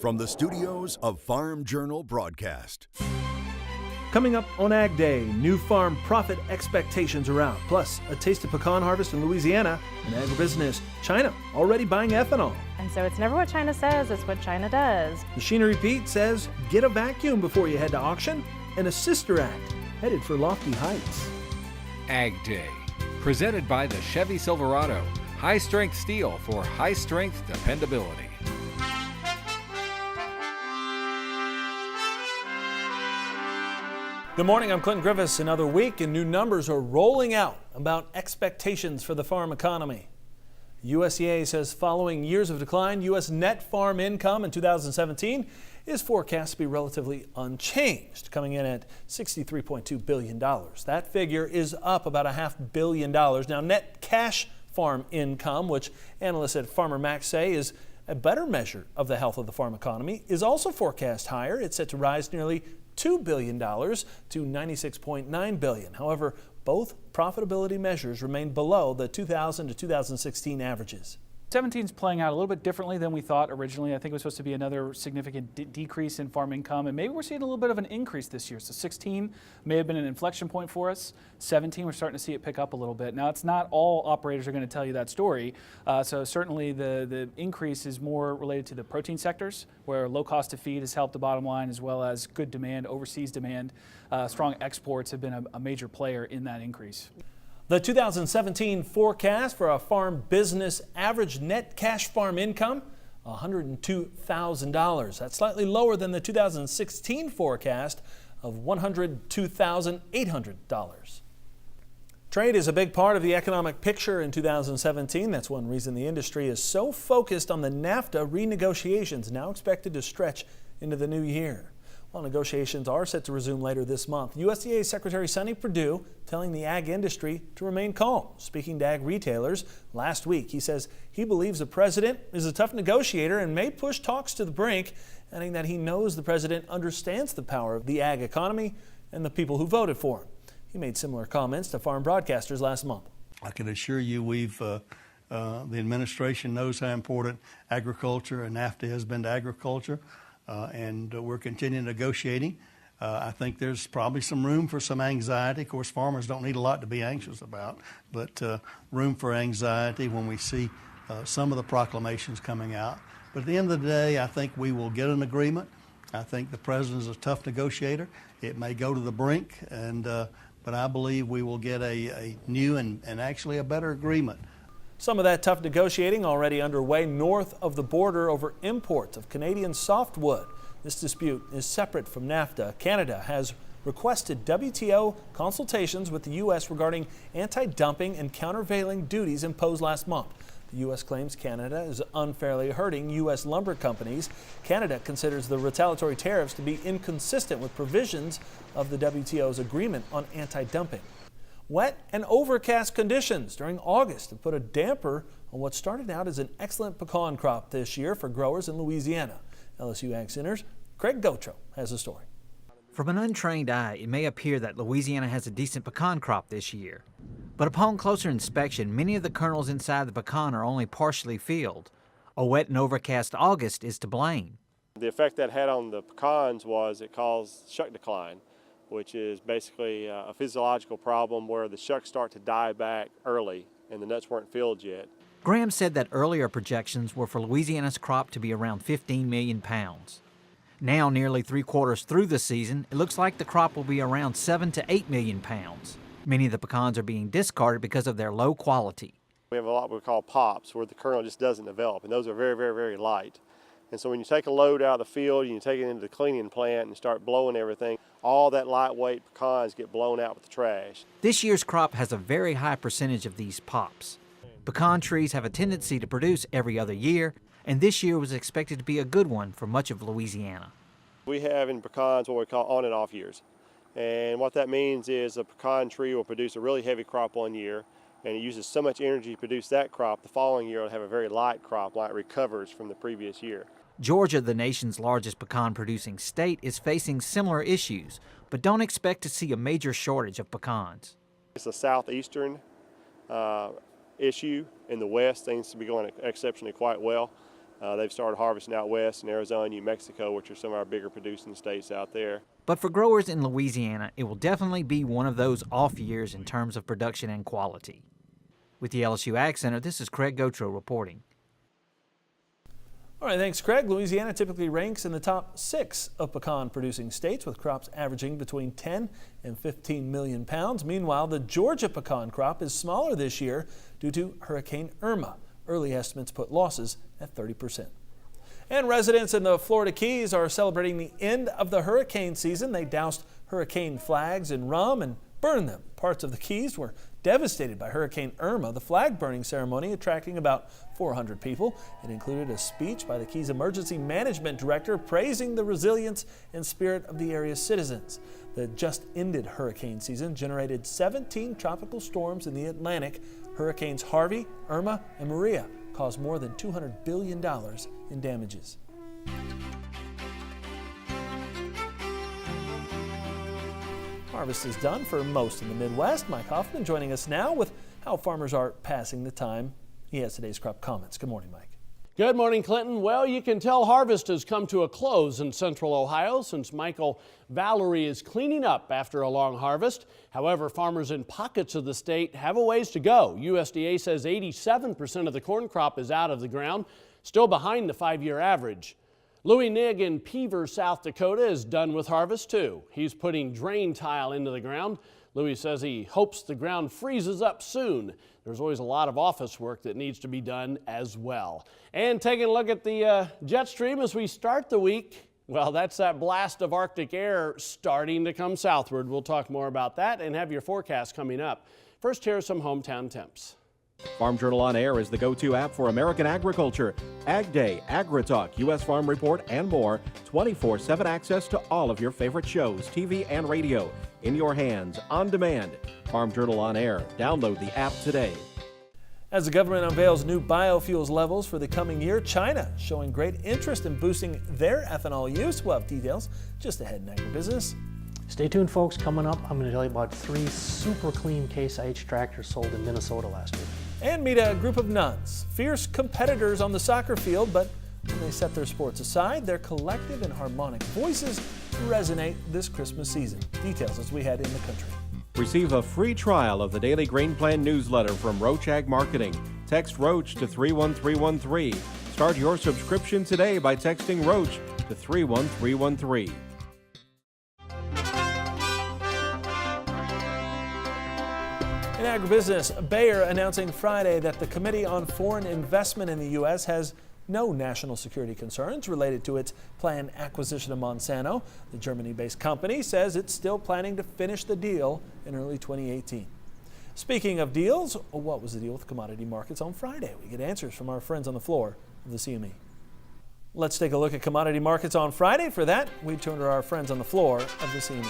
from the studios of Farm Journal Broadcast. Coming up on Ag Day, new farm profit expectations are out, plus a taste of pecan harvest in Louisiana, and agribusiness, China already buying ethanol. And so it's never what China says, it's what China does. Machinery Pete says get a vacuum before you head to auction, and a sister act headed for lofty heights. Ag Day, presented by the Chevy Silverado. High-strength steel for high-strength dependability. Good morning, I'm Clinton Griffiths. Another week and new numbers are rolling out about expectations for the farm economy. USDA says following years of decline, U.S. net farm income in 2017 is forecast to be relatively unchanged, coming in at $63.2 billion. That figure is up about $500 million. Now, net cash farm income, which analysts at Farmer Mac say is a better measure of the health of the farm economy, is also forecast higher. It's set to rise nearly $2 billion to $96.9 billion. However, both profitability measures remain below the 2000 to 2016 averages. 17 is playing out a little bit differently than we thought originally. I think it was supposed to be another significant decrease in farm income, and maybe we're seeing a little bit of an increase this year. So 16 may have been an inflection point for us. 17, we're starting to see it pick up a little bit. Now, it's not all operators are going to tell you that story. So certainly the increase is more related to the protein sectors, where low cost of feed has helped the bottom line, as well as good demand, overseas demand. Strong exports have been a major player in that increase. The 2017 forecast for a farm business average net cash farm income, $102,000. That's slightly lower than the 2016 forecast of $102,800. Trade is a big part of the economic picture in 2017. That's one reason the industry is so focused on the NAFTA renegotiations now expected to stretch into the new year. While negotiations are set to resume later this month, USDA Secretary Sonny Perdue telling the ag industry to remain calm. Speaking to ag retailers last week, he says he believes the president is a tough negotiator and may push talks to the brink, adding that he knows the president understands the power of the ag economy and the people who voted for him. He made similar comments to farm broadcasters last month. I can assure you the administration knows how important agriculture and NAFTA has been to agriculture. And we're continuing negotiating. I think there's probably some room for some anxiety. Of course, farmers don't need a lot to be anxious about, but room for anxiety when we see some of the proclamations coming out. But at the end of the day, I think we will get an agreement. I think the president is a tough negotiator. It may go to the brink, but I believe we will get a new and actually a better agreement. Some of that tough negotiating already underway north of the border over imports of Canadian softwood. This dispute is separate from NAFTA. Canada has requested WTO consultations with the U.S. regarding anti-dumping and countervailing duties imposed last month. The U.S. claims Canada is unfairly hurting U.S. lumber companies. Canada considers the retaliatory tariffs to be inconsistent with provisions of the WTO's agreement on anti-dumping. Wet and overcast conditions during August have put a damper on what started out as an excellent pecan crop this year for growers in Louisiana. LSU Ag Center's Craig Gautreaux has a story. From an untrained eye, it may appear that Louisiana has a decent pecan crop this year. But upon closer inspection, many of the kernels inside the pecan are only partially filled. A wet and overcast August is to blame. The effect that had on the pecans was it caused shuck decline, which is basically a physiological problem where the shucks start to die back early and the nuts weren't filled yet. Graham said that earlier projections were for Louisiana's crop to be around 15 million pounds. Now, nearly 3/4 through the season, it looks like the crop will be around 7 to 8 million pounds. Many of the pecans are being discarded because of their low quality. We have a lot we call pops where the kernel just doesn't develop, and those are very, very, very light. And so when you take a load out of the field and you take it into the cleaning plant and start blowing everything, all that lightweight pecans get blown out with the trash. This year's crop has a very high percentage of these pops. Pecan trees have a tendency to produce every other year, and this year was expected to be a good one for much of Louisiana. We have in pecans what we call on and off years. And what that means is a pecan tree will produce a really heavy crop one year, and it uses so much energy to produce that crop, the following year it'll have a very light crop while it recovers from the previous year. Georgia, the nation's largest pecan-producing state, is facing similar issues, but don't expect to see a major shortage of pecans. It's a southeastern issue. In the west, things to be going exceptionally quite well. They've started harvesting out west in Arizona, New Mexico, which are some of our bigger producing states out there. But for growers in Louisiana, it will definitely be one of those off years in terms of production and quality. With the LSU Ag Center, this is Craig Gautreaux reporting. All right, thanks, Craig. Louisiana typically ranks in the top 6 of pecan-producing states, with crops averaging between 10 and 15 million pounds. Meanwhile, the Georgia pecan crop is smaller this year due to Hurricane Irma. Early estimates put losses at 30%. And residents in the Florida Keys are celebrating the end of the hurricane season. They doused hurricane flags in rum and burned them. Parts of the Keys were devastated by Hurricane Irma, the flag burning ceremony attracting about 400 people. It included a speech by the Keys Emergency Management Director praising the resilience and spirit of the area's citizens. The just ended hurricane season generated 17 tropical storms in the Atlantic. Hurricanes Harvey, Irma, and Maria caused more than $200 billion in damages. Harvest is done for most in the Midwest. Mike Hoffman joining us now with how farmers are passing the time. He has today's crop comments. Good morning, Mike. Good morning, Clinton. Well, you can tell harvest has come to a close in central Ohio since Michael Valerie is cleaning up after a long harvest. However, farmers in pockets of the state have a ways to go. USDA says 87% of the corn crop is out of the ground, still behind the 5-year average. Louis Nigg in Peaver, South Dakota is done with harvest too. He's putting drain tile into the ground. Louis says he hopes the ground freezes up soon. There's always a lot of office work that needs to be done as well. And taking a look at the jet stream as we start the week, well, that's that blast of Arctic air starting to come southward. We'll talk more about that and have your forecast coming up. First, here are some hometown temps. Farm Journal On Air is the go-to app for American agriculture. AgDay, AgriTalk, U.S. Farm Report, and more. 24/7 access to all of your favorite shows, TV and radio. In your hands, on demand. Farm Journal On Air. Download the app today. As the government unveils new biofuels levels for the coming year, China showing great interest in boosting their ethanol use. We'll have details just ahead in agribusiness. Stay tuned, folks. Coming up, I'm going to tell you about 3 super clean Case IH tractors sold in Minnesota last week. And meet a group of nuns, fierce competitors on the soccer field, but when they set their sports aside, their collective and harmonic voices resonate this Christmas season. Details as we head in the country. Receive a free trial of the Daily Grain Plan newsletter from Roach Ag Marketing. Text Roach to 31313. Start your subscription today by texting Roach to 31313. In agribusiness, Bayer announcing Friday that the Committee on Foreign Investment in the U.S. has no national security concerns related to its planned acquisition of Monsanto. The Germany-based company says it's still planning to finish the deal in early 2018. Speaking of deals, what was the deal with commodity markets on Friday? We get answers from our friends on the floor of the CME. Let's take a look at commodity markets on Friday. For that, we turn to our friends on the floor of the CME.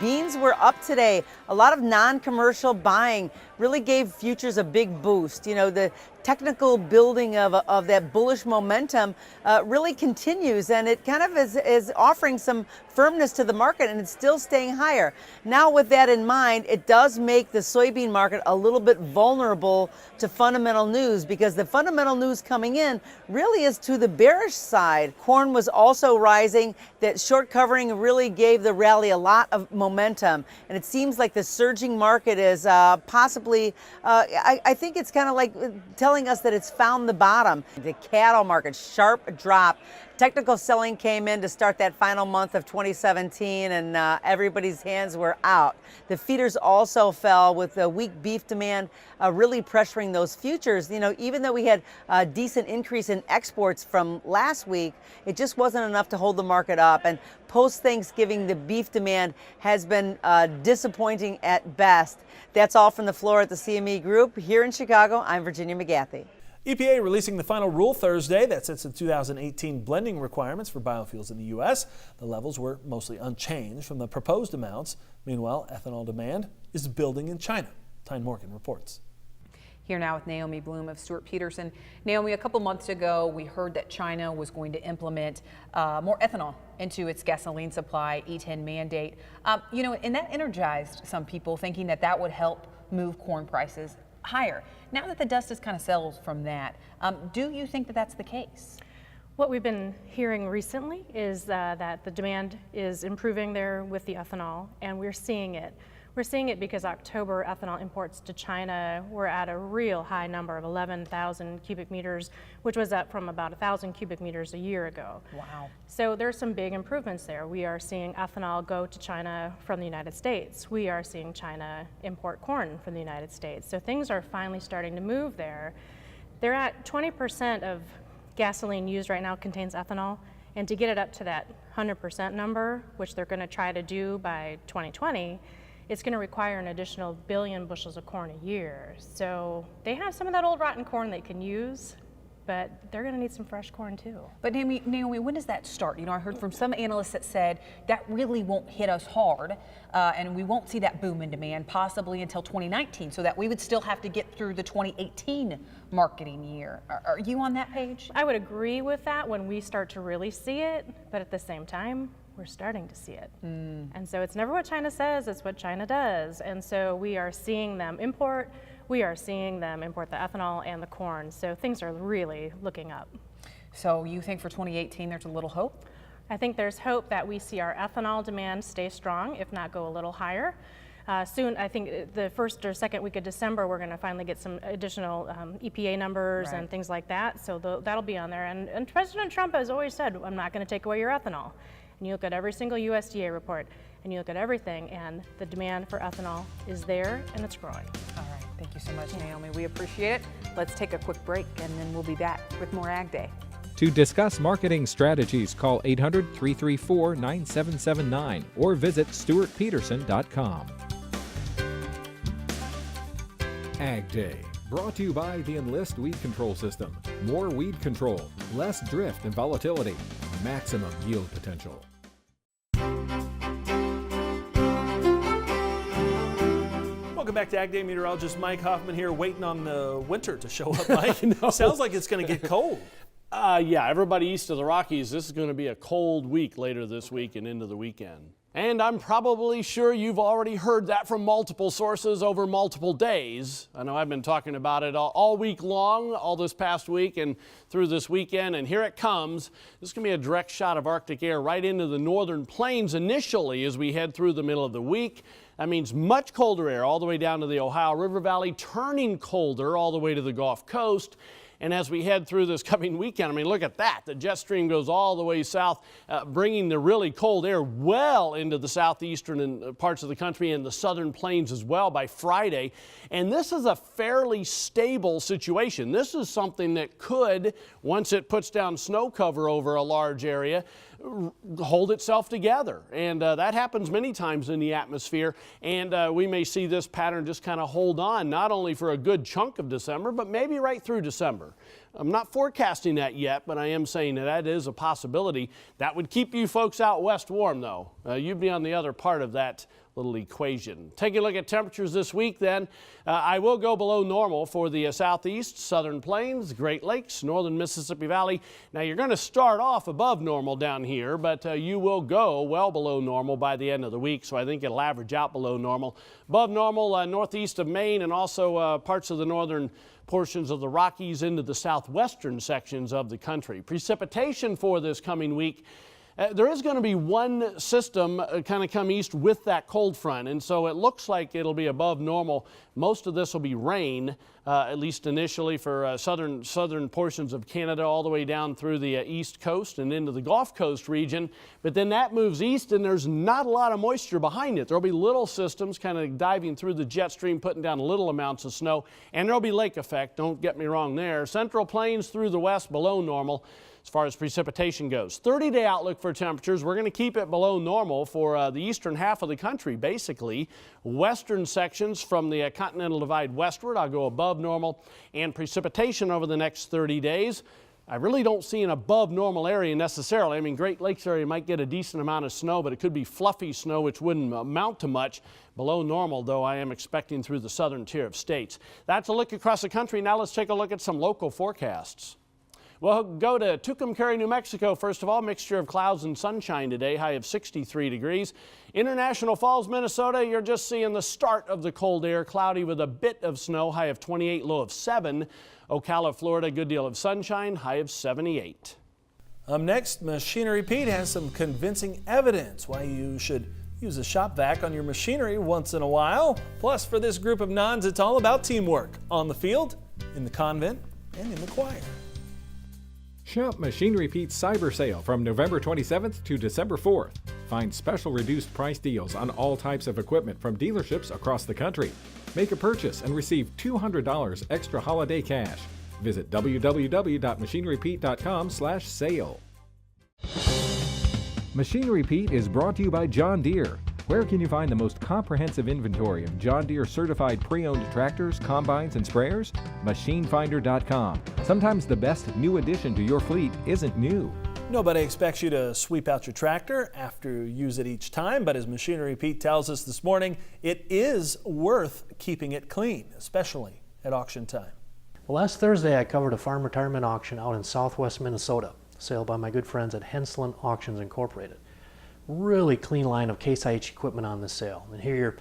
Beans were up today. A lot of non-commercial buying really gave futures a big boost. You know, the technical building of that bullish momentum really continues, and it kind of is offering some firmness to the market, and it's still staying higher. Now, with that in mind, it does make the soybean market a little bit vulnerable to fundamental news, because the fundamental news coming in really is to the bearish side. Corn was also rising. That short covering really gave the rally a lot of momentum, and it seems like the surging market is possibly, I think it's kind of like telling us that it's found the bottom. The cattle market, sharp drop. Technical selling came in to start that final month of 2017, and everybody's hands were out. The feeders also fell, with the weak beef demand really pressuring those futures. You know, even though we had a decent increase in exports from last week, it just wasn't enough to hold the market up. And post-Thanksgiving, the beef demand has been disappointing at best. That's all from the floor at the CME Group. Here in Chicago, I'm Virginia McGathy. EPA releasing the final rule Thursday that sets the 2018 blending requirements for biofuels in the U.S. The levels were mostly unchanged from the proposed amounts. Meanwhile, ethanol demand is building in China. Tyne Morgan reports. Here now with Naomi Bloom of Stuart Peterson. Naomi, a couple months ago, we heard that China was going to implement more ethanol into its gasoline supply, E10 mandate. You know, and that energized some people, thinking that that would help move corn prices higher. Now that the dust has kind of settled from that, Do you think that that's the case? What we've been hearing recently is that the demand is improving there with the ethanol, and we're seeing it. We're seeing it because October ethanol imports to China were at a real high number of 11,000 cubic meters, which was up from about 1,000 cubic meters a year ago. Wow. So there's some big improvements there. We are seeing ethanol go to China from the United States. We are seeing China import corn from the United States. So things are finally starting to move there. They're at 20% of gasoline used right now contains ethanol, and to get it up to that 100% number, which they're going to try to do by 2020, it's going to require an additional 1 billion bushels of corn a year. So they have some of that old rotten corn they can use, but they're going to need some fresh corn too. But Naomi, when does that start? I heard from some analysts that said that really won't hit us hard, and we won't see that boom in demand possibly until 2019, so that we would still have to get through the 2018 marketing year. Are you on that page? I would agree with that when we start to really see it, but at the same time, we're starting to see it. And so it's never what China says, it's what China does. And so we are seeing them import, we are seeing them import the ethanol and the corn. So things are really looking up. So you think for 2018 there's a little hope? I think there's hope that we see our ethanol demand stay strong, if not go a little higher. Soon, I think the first or second week of December, we're going to finally get some additional EPA numbers and things like that. So that'll be on there. And President Trump has always said, I'm not going to take away your ethanol. And you look at every single USDA report, and you look at everything, and the demand for ethanol is there, and it's growing. All right, thank you so much, Naomi. We appreciate it. Let's take a quick break, and then we'll be back with more Ag Day. To discuss marketing strategies, call 800-334-9779 or visit stewartpeterson.com. Ag Day, brought to you by the Enlist Weed Control System. More weed control, less drift and volatility, maximum yield potential. Welcome back to Ag Day. Meteorologist Mike Hoffman here, waiting on the winter to show up, Mike. Sounds like it's going to get cold. Yeah, everybody east of the Rockies, this is going to be a cold week later this week and into the weekend. And I'm probably sure you've already heard that from multiple sources over multiple days. I know I've been talking about it all week long, all this past week and through this weekend, and here it comes. This is going to be a direct shot of Arctic air right into the northern plains initially as we head through the middle of the week. That means much colder air all the way down to the Ohio River Valley, turning colder all the way to the Gulf Coast. And as we head through this coming weekend, I mean, look at that. The jet stream goes all the way south, bringing the really cold air well into the southeastern parts of the country and the southern plains as well by Friday. And this is a fairly stable situation. This is something that could, once it puts down snow cover over a large area, hold itself together. And that happens many times in the atmosphere. And we may see this pattern just kind of hold on, not only for a good chunk of December, but maybe right through December. I'm not forecasting that yet, but I am saying that is a possibility. That would keep you folks out west warm, though. You'd be on the other part of that little equation. Taking a look at temperatures this week then, I will go below normal for the southeast, southern plains, Great Lakes, northern Mississippi Valley. Now you're going to start off above normal down here, but you will go well below normal by the end of the week, so I think it'll average out below normal. Above normal northeast of Maine and also parts of the northern portions of the Rockies into the southwestern sections of the country. Precipitation for this coming week, there is going to be one system kind of come east with that cold front, and so it looks like it'll be above normal. Most of this will be rain, at least initially for southern portions of Canada all the way down through the east coast and into the Gulf Coast region. But then that moves east and there's not a lot of moisture behind it. There'll be little systems kind of diving through the jet stream, putting down little amounts of snow, and there'll be lake effect, don't get me wrong there. Central plains through the west below normal as far as precipitation goes. 30-day outlook for temperatures, we're going to keep it below normal for the eastern half of the country, basically. Western sections from the continental divide westward, I'll go above normal, and precipitation over the next 30 days. I really don't see an above normal area necessarily. I mean, Great Lakes area might get a decent amount of snow, but it could be fluffy snow, which wouldn't amount to much. Below normal, though, I am expecting through the southern tier of states. That's a look across the country. Now let's take a look at some local forecasts. Well, go to Tucumcari, New Mexico. First of all, mixture of clouds and sunshine today, high of 63 degrees. International Falls, Minnesota, you're just seeing the start of the cold air, cloudy with a bit of snow, high of 28, low of 7. Ocala, Florida, good deal of sunshine, high of 78. Next, Machinery Pete has some convincing evidence why you should use a shop vac on your machinery once in a while. Plus, for this group of nuns, it's all about teamwork on the field, in the convent, and in the choir. Shop Machinery Pete's Cyber Sale from November 27th to December 4th. Find special reduced price deals on all types of equipment from dealerships across the country. Make a purchase and receive $200 extra holiday cash. Visit www.machinerypete.com/sale. Machinery Pete is brought to you by John Deere. Where can you find the most comprehensive inventory of John Deere certified pre-owned tractors, combines, and sprayers? MachineFinder.com. Sometimes the best new addition to your fleet isn't new. Nobody expects you to sweep out your tractor after you use it each time, but as Machinery Pete tells us this morning, it is worth keeping it clean, especially at auction time. Well, last Thursday I covered a farm retirement auction out in southwest Minnesota, sale by my good friends at Henslin Auctions Incorporated. Really clean line of Case IH equipment on this sale. And here you're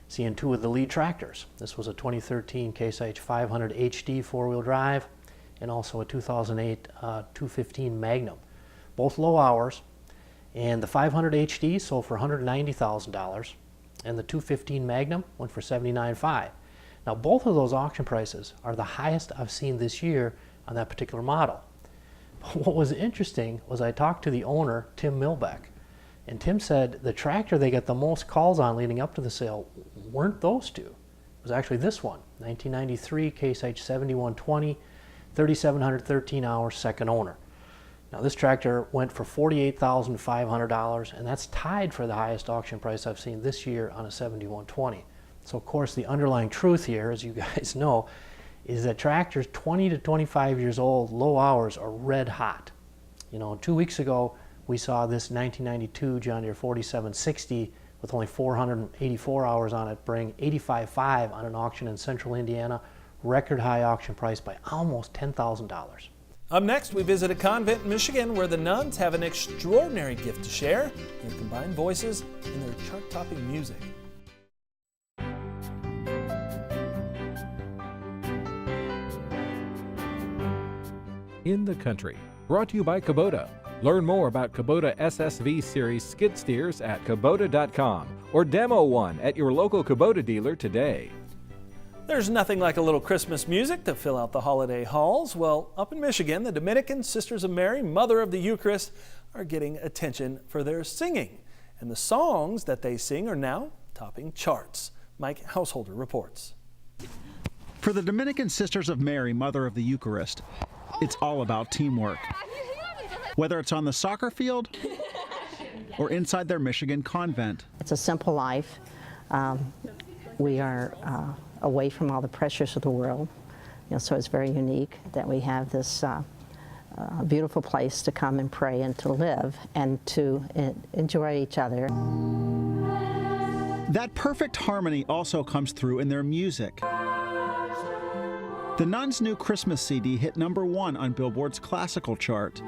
seeing two of the lead tractors. This was a 2013 Case IH 500 HD four-wheel drive and also a 2008 215 Magnum. Both low hours. And the 500 HD sold for $190,000 and the 215 Magnum went for $79,500. Now both of those auction prices are the highest I've seen this year on that particular model. What was interesting was I talked to the owner, Tim Milbeck. And Tim said the tractor they got the most calls on leading up to the sale weren't those two. It was actually this one, 1993 Case IH 7120, 3,713 hours, second owner. Now this tractor went for $48,500, and that's tied for the highest auction price I've seen this year on a 7120. So of course the underlying truth here, as you guys know, is that tractors 20 to 25 years old, low hours, are red hot. You know, 2 weeks ago, we saw this 1992 John Deere 4760 with only 484 hours on it bring $85,500 on an auction in central Indiana, record high auction price by almost $10,000. Up next, we visit a convent in Michigan where the nuns have an extraordinary gift to share, their combined voices and their chart-topping music. In the country, brought to you by Kubota. Learn more about Kubota SSV Series skid steers at Kubota.com or demo one at your local Kubota dealer today. There's nothing like a little Christmas music to fill out the holiday halls. Well, up in Michigan, the Dominican Sisters of Mary, Mother of the Eucharist, are getting attention for their singing. And the songs that they sing are now topping charts. Mike Householder reports. For the Dominican Sisters of Mary, Mother of the Eucharist, it's all about teamwork. Whether it's on the soccer field or inside their Michigan convent. It's a simple life. We are away from all the pressures of the world, so it's very unique that we have this beautiful place to come and pray and to live and to enjoy each other. That perfect harmony also comes through in their music. The Nuns' new Christmas CD hit #1 on Billboard's classical chart.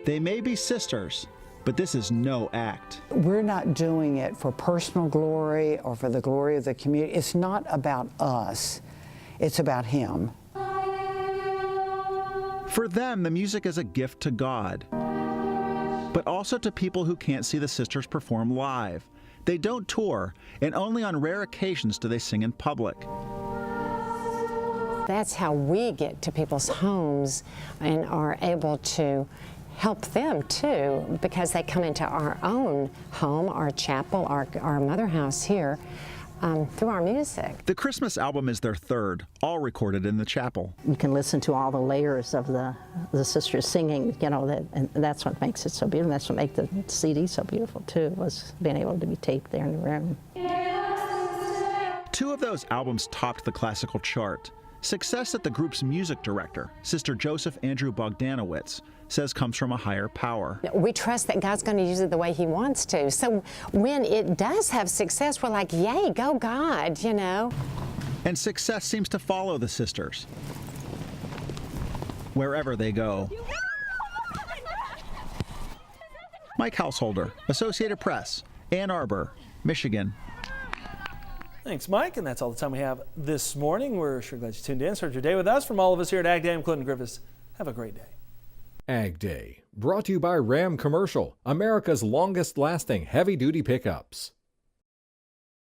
They may be sisters, but this is no act. We're not doing it for personal glory or for the glory of the community. It's not about us. It's about Him. For them, the music is a gift to God, but also to people who can't see the sisters perform live. They don't tour, and only on rare occasions do they sing in public. That's how we get to people's homes and are able to help them too, because they come into our own home, our chapel, our mother house here, through our music. The Christmas album is their third, all recorded in the chapel. You can listen to all the layers of the sisters singing, and that's what makes it so beautiful. That's what makes the CD so beautiful too, was being able to be taped there in the room. 2 of those albums topped the classical chart. Success that the group's music director, Sister Joseph Andrew Bogdanowicz, says comes from a higher power. We trust that God's going to use it the way He wants to. So when it does have success, we're like, yay, go God, And success seems to follow the sisters. wherever they go. Mike Householder, Associated Press, Ann Arbor, Michigan. Thanks, Mike. And that's all the time we have this morning. We're sure glad you tuned in. Start your day with us. From all of us here at AgDay, I'm Clinton Griffiths. Have a great day. AgDay, brought to you by Ram Commercial, America's longest lasting heavy-duty pickups.